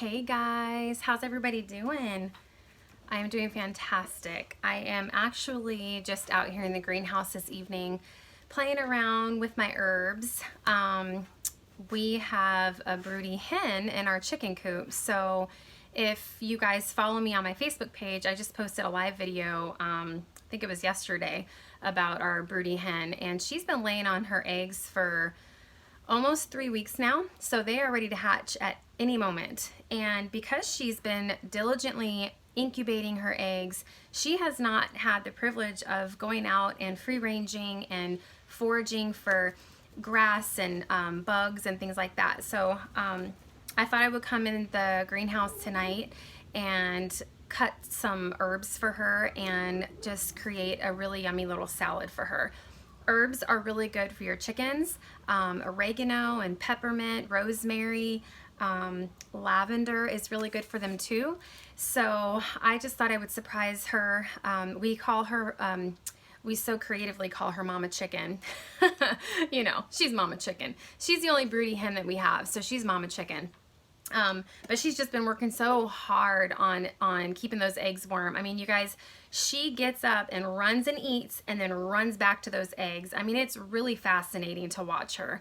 Hey guys, how's everybody doing? I am doing fantastic. I am actually just out here in the greenhouse this evening playing around with my herbs. We have a broody hen in our chicken coop, so if you guys follow me on my Facebook page, I just posted a live video, I think it was yesterday, about our broody hen, and she's been laying on her eggs for almost 3 weeks now, so they are ready to hatch at any moment. And because she's been diligently incubating her eggs, she has not had the privilege of going out and free ranging and foraging for grass and bugs and things like that. So I thought I would come in the greenhouse tonight and cut some herbs for her and just create a really yummy little salad for her. Herbs are really good for your chickens. Oregano and peppermint, rosemary, lavender is really good for them too. So I just thought I would surprise her. We call her, we so creatively call her Mama Chicken. You know, she's Mama Chicken. She's the only broody hen that we have, so she's Mama Chicken. But she's just been working so hard on keeping those eggs warm. I mean, you guys, she gets up and runs and eats and then runs back to those eggs. I mean, it's really fascinating to watch her.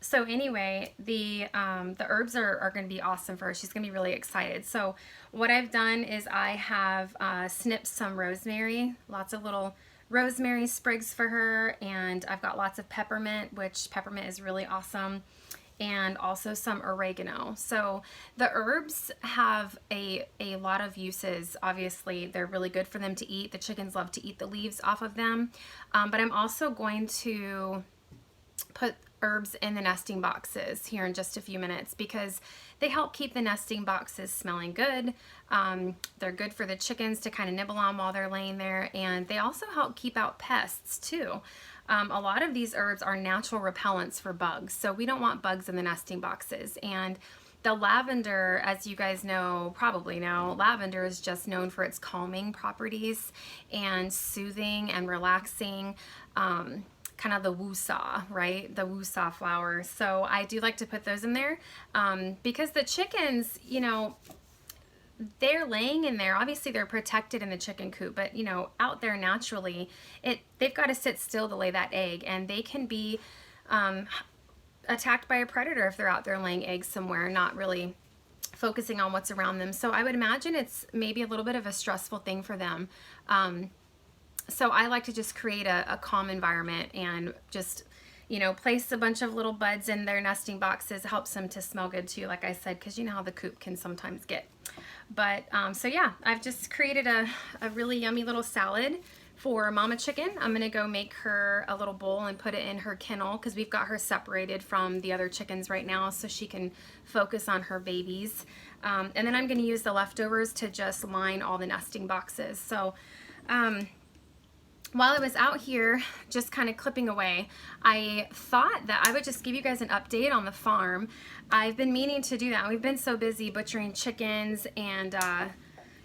So anyway, the herbs are going to be awesome for her. She's going to be really excited. So what I've done is I have snipped some rosemary, lots of little rosemary sprigs for her, and I've got lots of peppermint, which peppermint is really awesome, and also some oregano. So the herbs have a lot of uses. Obviously, they're really good for them to eat. The chickens love to eat the leaves off of them. But I'm also going to put herbs in the nesting boxes here in just a few minutes because they help keep the nesting boxes smelling good. They're good for the chickens to kind of nibble on while they're laying there, and they also help keep out pests too. A lot of these herbs are natural repellents for bugs, so we don't want bugs in the nesting boxes. And the lavender, as you guys know, probably know, lavender is just known for its calming properties and soothing and relaxing, kind of the woo-saw, right? The woo-saw flowers. So I do like to put those in there because the chickens, you know, they're laying in there. Obviously they're protected in the chicken coop, but you know, out there naturally, they've got to sit still to lay that egg, and they can be attacked by a predator if they're out there laying eggs somewhere, not really focusing on what's around them. So I would imagine it's maybe a little bit of a stressful thing for them. So I like to just create a calm environment and just, you know, place a bunch of little buds in their nesting boxes. It helps them to smell good too, like I said, because you know how the coop can sometimes get. But so yeah, I've just created a really yummy little salad for Mama Chicken. I'm gonna go make her a little bowl and put it in her kennel because we've got her separated from the other chickens right now so she can focus on her babies. And then I'm gonna use the leftovers to just line all the nesting boxes. So while I was out here just kind of clipping away, I thought that I would just give you guys an update on the farm. I've been meaning to do that. We've been so busy butchering chickens and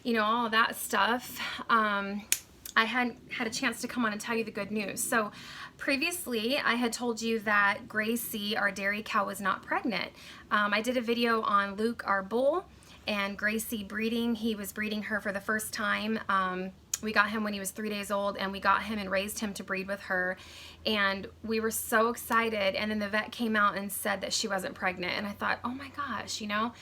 you know, all of that stuff. I hadn't had a chance to come on and tell you the good news. So previously I had told you that Gracie, our dairy cow, was not pregnant. I did a video on Luke, our bull, and Gracie breeding. He was breeding her for the first time. We got him when he was 3 days old, and we got him and raised him to breed with her, and we were so excited. And then the vet came out and said that she wasn't pregnant, and I thought, oh my gosh, you know,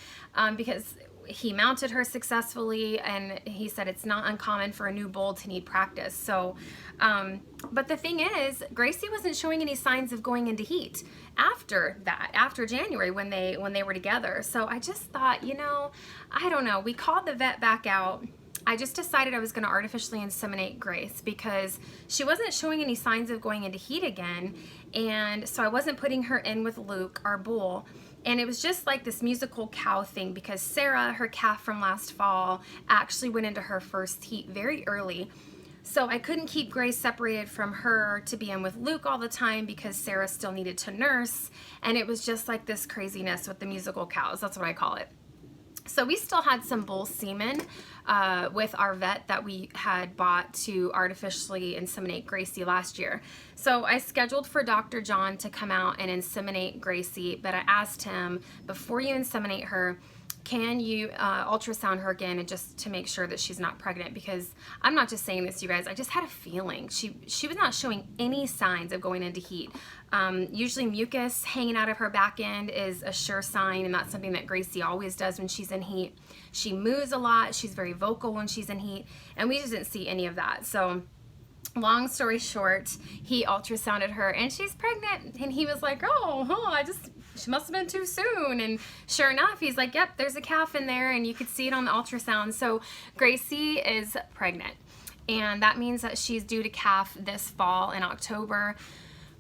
because he mounted her successfully, and he said it's not uncommon for a new bull to need practice. So but the thing is, Gracie wasn't showing any signs of going into heat after that, after January when they were together. So I just thought, you know, I don't know, we called the vet back out. I just decided I was going to artificially inseminate Grace because she wasn't showing any signs of going into heat again, and so I wasn't putting her in with Luke, our bull. And it was just like this musical cow thing because Sarah, her calf from last fall, actually went into her first heat very early. So I couldn't keep Grace separated from her to be in with Luke all the time because Sarah still needed to nurse, and it was just like this craziness with the musical cows. That's what I call it. So we still had some bull semen with our vet that we had bought to artificially inseminate Gracie last year. So I scheduled for Dr. John to come out and inseminate Gracie, but I asked him, before you inseminate her, can you ultrasound her again, and just to make sure that she's not pregnant? Because I'm not just saying this, you guys, I just had a feeling she was not showing any signs of going into heat. Usually mucus hanging out of her back end is a sure sign, and that's something that Gracie always does when she's in heat. She moves a lot, she's very vocal when she's in heat, and we just didn't see any of that. So long story short, he ultrasounded her and she's pregnant, and he was like, she must have been too soon. And sure enough, he's like, yep, there's a calf in there, and you could see it on the ultrasound. So Gracie is pregnant, and that means that she's due to calf this fall in October,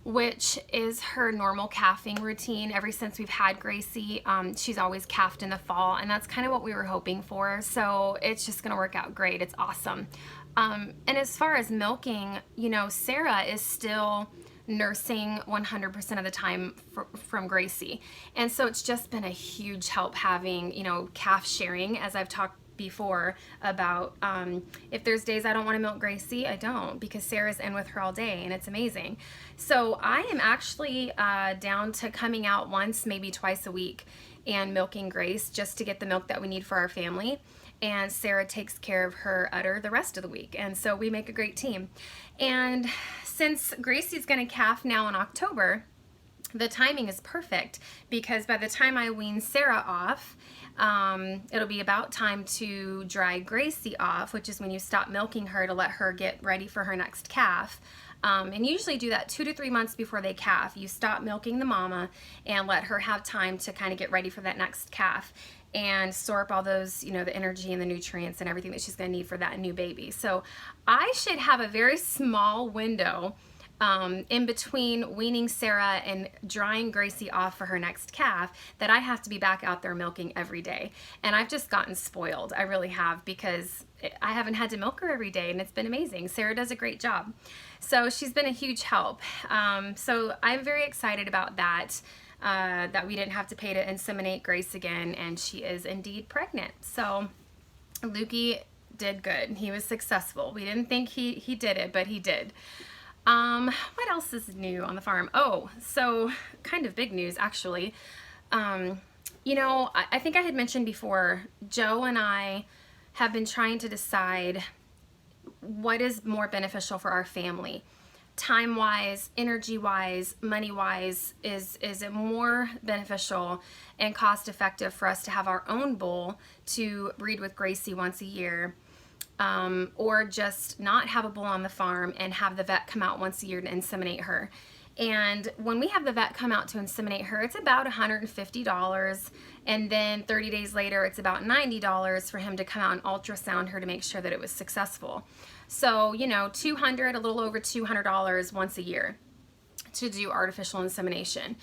which is her normal calving routine. Ever since we've had Gracie, she's always calved in the fall, and that's kind of what we were hoping for. So it's just gonna work out great. It's awesome. And as far as milking, you know, Sarah is still nursing 100% of the time from Gracie. And so it's just been a huge help having, you know, calf sharing, as I've talked before about. If there's days I don't want to milk Gracie, I don't, because Sarah's in with her all day, and it's amazing. So I am actually down to coming out once, maybe twice a week, and milking Grace just to get the milk that we need for our family. And Sarah takes care of her udder the rest of the week, and so we make a great team. And since Gracie's going to calf now in October, the timing is perfect, because by the time I wean Sarah off, it'll be about time to dry Gracie off, which is when you stop milking her to let her get ready for her next calf. And usually do that 2 to 3 months before they calf. You stop milking the mama and let her have time to kind of get ready for that next calf and absorb all those, you know, the energy and the nutrients and everything that she's going to need for that new baby. So I should have a very small window in between weaning Sarah and drying Gracie off for her next calf that I have to be back out there milking every day. And I've just gotten spoiled. I really have, because I haven't had to milk her every day, and it's been amazing. Sarah does a great job. So she's been a huge help. So I'm very excited about that. That we didn't have to pay to inseminate Grace again, and she is indeed pregnant. So Lukey did good. He was successful. We didn't think he did it, but he did. What else is new on the farm? Oh, so kind of big news, actually. You know, I think I had mentioned before, Joe and I have been trying to decide what is more beneficial for our family. Time-wise, energy-wise, money-wise, is it more beneficial and cost-effective for us to have our own bull to breed with Gracie once a year, or just not have a bull on the farm and have the vet come out once a year to inseminate her? And when we have the vet come out to inseminate her, it's about $150, and then 30 days later it's about $90 for him to come out and ultrasound her to make sure that it was successful. So, you know, $200, a little over $200 once a year to do artificial insemination,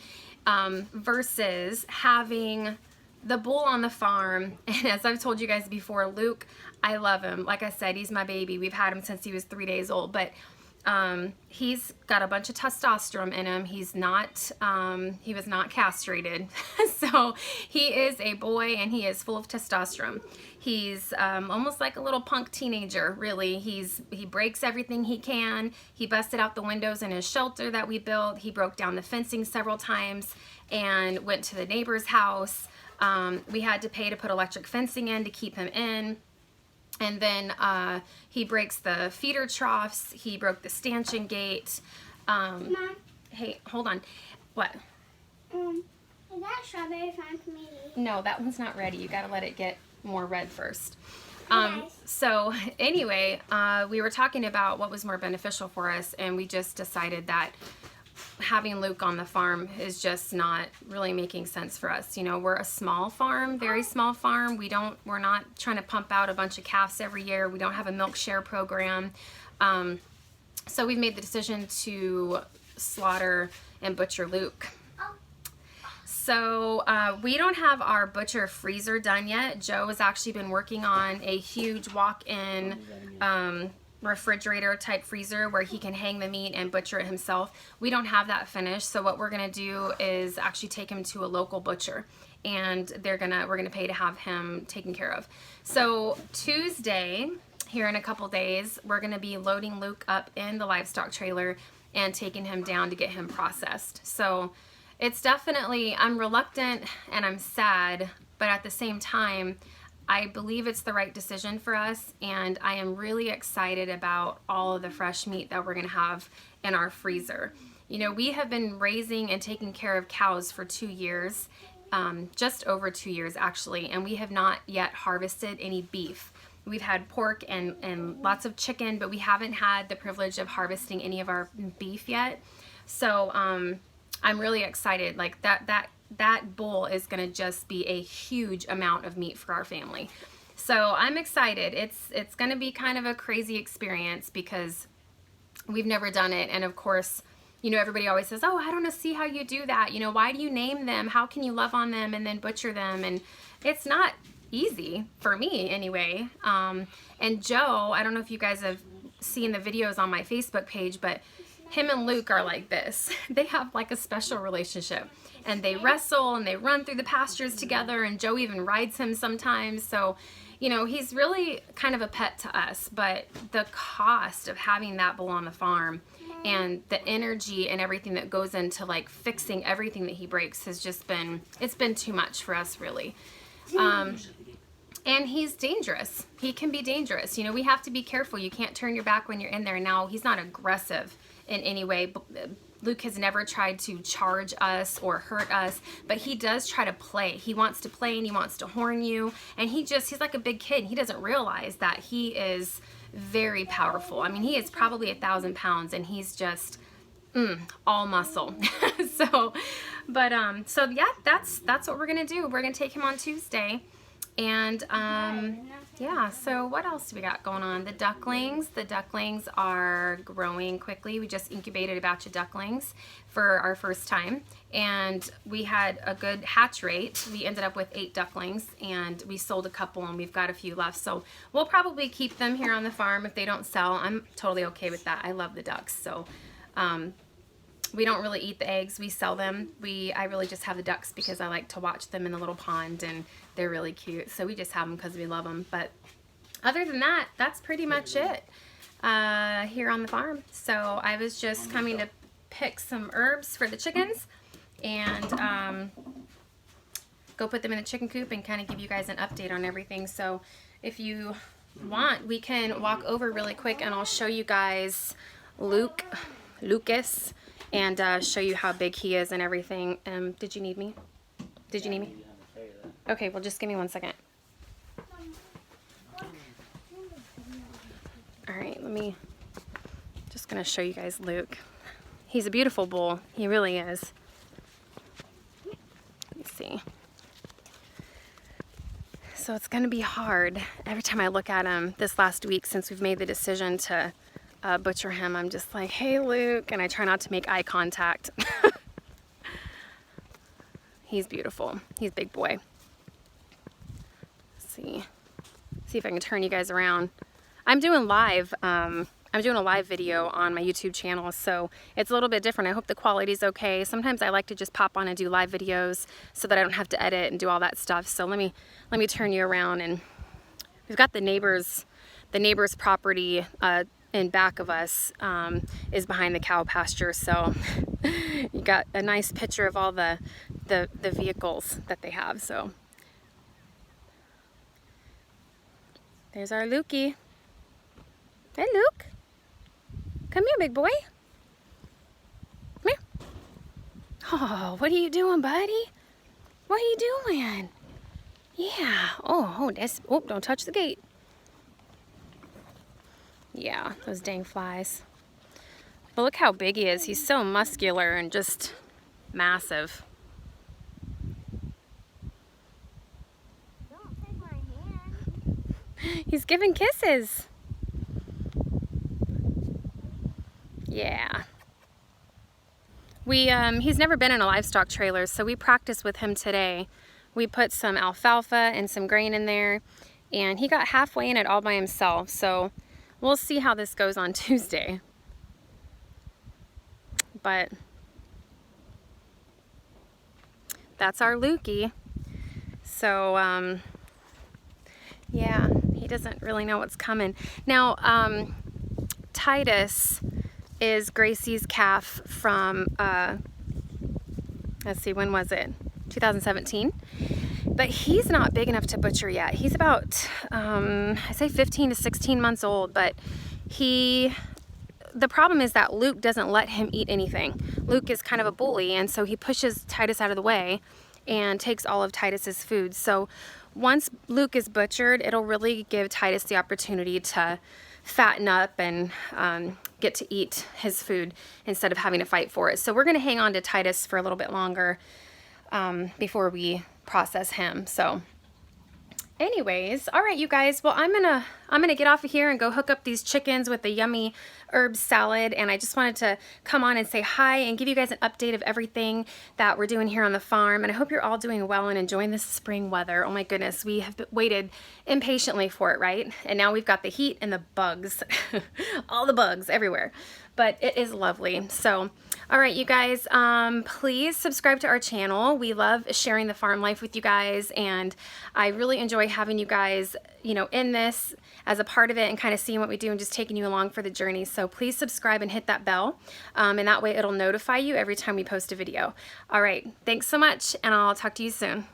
versus having the bull on the farm. And as I've told you guys before, Luke, I love him. Like I said, he's my baby. We've had him since he was 3 days old, but he's got a bunch of testosterone in him. He was not castrated. So he is a boy, and he is full of testosterone. He's almost like a little punk teenager, really. He breaks everything he can. He busted out the windows in his shelter that we built. He broke down the fencing several times and went to the neighbor's house. We had to pay to put electric fencing in to keep him in. And then he breaks the feeder troughs. He broke the stanchion gate. Mom. Hey, hold on. What? Is that strawberry farm for me? No, that one's not ready. You gotta let it get more red first. Nice. So anyway, we were talking about what was more beneficial for us, and we just decided that having Luke on the farm is just not really making sense for us. You know, we're a small farm, very small farm. We're not trying to pump out a bunch of calves every year. We don't have a milk share program. So we've made the decision to slaughter and butcher Luke. So we don't have our butcher freezer done yet. Joe has actually been working on a huge walk-in refrigerator type freezer where he can hang the meat and butcher it himself. We don't have that finished, so what we're gonna do is actually take him to a local butcher, and we're gonna pay to have him taken care of. So Tuesday, here in a couple days, we're gonna be loading Luke up in the livestock trailer and taking him down to get him processed. So it's definitely, I'm reluctant and I'm sad, but at the same time, I believe it's the right decision for us, and I am really excited about all of the fresh meat that we're going to have in our freezer. You know, we have been raising and taking care of cows for 2 years, just over 2 years actually, and we have not yet harvested any beef. We've had pork and lots of chicken, but we haven't had the privilege of harvesting any of our beef yet. So I'm really excited. Like that bowl is going to just be a huge amount of meat for our family. So I'm excited. It's going to be kind of a crazy experience because we've never done it. And of course, you know, everybody always says, oh, I don't see how you do that. You know, why do you name them? How can you love on them and then butcher them? And it's not easy for me anyway. And Joe, I don't know if you guys have seen the videos on my Facebook page, but him and Luke are like this. They have like a special relationship, and they wrestle and they run through the pastures together, and Joe even rides him sometimes. So, you know, he's really kind of a pet to us, but the cost of having that bull on the farm and the energy and everything that goes into like fixing everything that he breaks has just been, it's been too much for us really. And he's dangerous. He can be dangerous. You know, we have to be careful. You can't turn your back when you're in there. Now, he's not aggressive in any way. Luke has never tried to charge us or hurt us, but he does try to play. He wants to play and he wants to horn you. And he's like a big kid. He doesn't realize that he is very powerful. I mean, he is probably 1,000 pounds and he's just all muscle. So yeah, that's what we're going to do. We're going to take him on Tuesday. And yeah, so what else do we got going on? The ducklings are growing quickly. We just incubated a batch of ducklings for our first time, and we had a good hatch rate. We ended up with 8 ducklings, and we sold a couple, and we've got a few left. So we'll probably keep them here on the farm if they don't sell. I'm totally okay with that. I love the ducks. So we don't really eat the eggs. We sell them. I really just have the ducks because I like to watch them in the little pond, and they're really cute. So we just have them because we love them. But other than that, that's pretty much it here on the farm. So I was just coming to pick some herbs for the chickens and go put them in the chicken coop and kind of give you guys an update on everything. So if you want, we can walk over really quick and I'll show you guys Lucas, and show you how big he is and everything. Did you need me? Did you need me? Okay, well, just give me 1 second. All right, just gonna show you guys Luke. He's a beautiful bull. He really is. Let me see. So it's gonna be hard every time I look at him this last week since we've made the decision to butcher him. I'm just like, hey, Luke, and I try not to make eye contact. He's beautiful. He's a big boy. Let's see if I can turn you guys around. I'm doing a live video on my YouTube channel, so it's a little bit different. I hope the quality's okay. Sometimes I like to just pop on and do live videos so that I don't have to edit and do all that stuff. So let me turn you around, and we've got the neighbor's property in back of us is behind the cow pasture, so you got a nice picture of all the vehicles that they have. So there's our Lukey. Hey, Luke, come here, big boy. Come here. Oh, what are you doing, buddy? What are you doing? Yeah. Oh, don't touch the gate. Yeah, those dang flies. But look how big he is. He's so muscular and just massive. Don't take my hand. He's giving kisses. Yeah. He's never been in a livestock trailer, so we practiced with him today. We put some alfalfa and some grain in there, and he got halfway in it all by himself, so we'll see how this goes on Tuesday. But that's our Lukey. So, yeah, he doesn't really know what's coming. Now, Titus is Gracie's calf from let's see, when was it? 2017. But he's not big enough to butcher yet. He's about, I say 15 to 16 months old, but the problem is that Luke doesn't let him eat anything. Luke is kind of a bully, and so he pushes Titus out of the way and takes all of Titus's food. So once Luke is butchered, it'll really give Titus the opportunity to fatten up and get to eat his food instead of having to fight for it. So we're gonna hang on to Titus for a little bit longer before we process him. So anyways, all right, you guys, well, I'm gonna get off of here and go hook up these chickens with the yummy herb salad. And I just wanted to come on and say hi and give you guys an update of everything that we're doing here on the farm. And I hope you're all doing well and enjoying this spring weather. Oh my goodness, we have waited impatiently for it, right? And now we've got the heat and the bugs, all the bugs everywhere. But it is lovely. So, all right, you guys, please subscribe to our channel. We love sharing the farm life with you guys, and I really enjoy having you guys, you know, in this as a part of it and kind of seeing what we do and just taking you along for the journey. So please subscribe and hit that bell, and that way it'll notify you every time we post a video. All right, thanks so much, and I'll talk to you soon.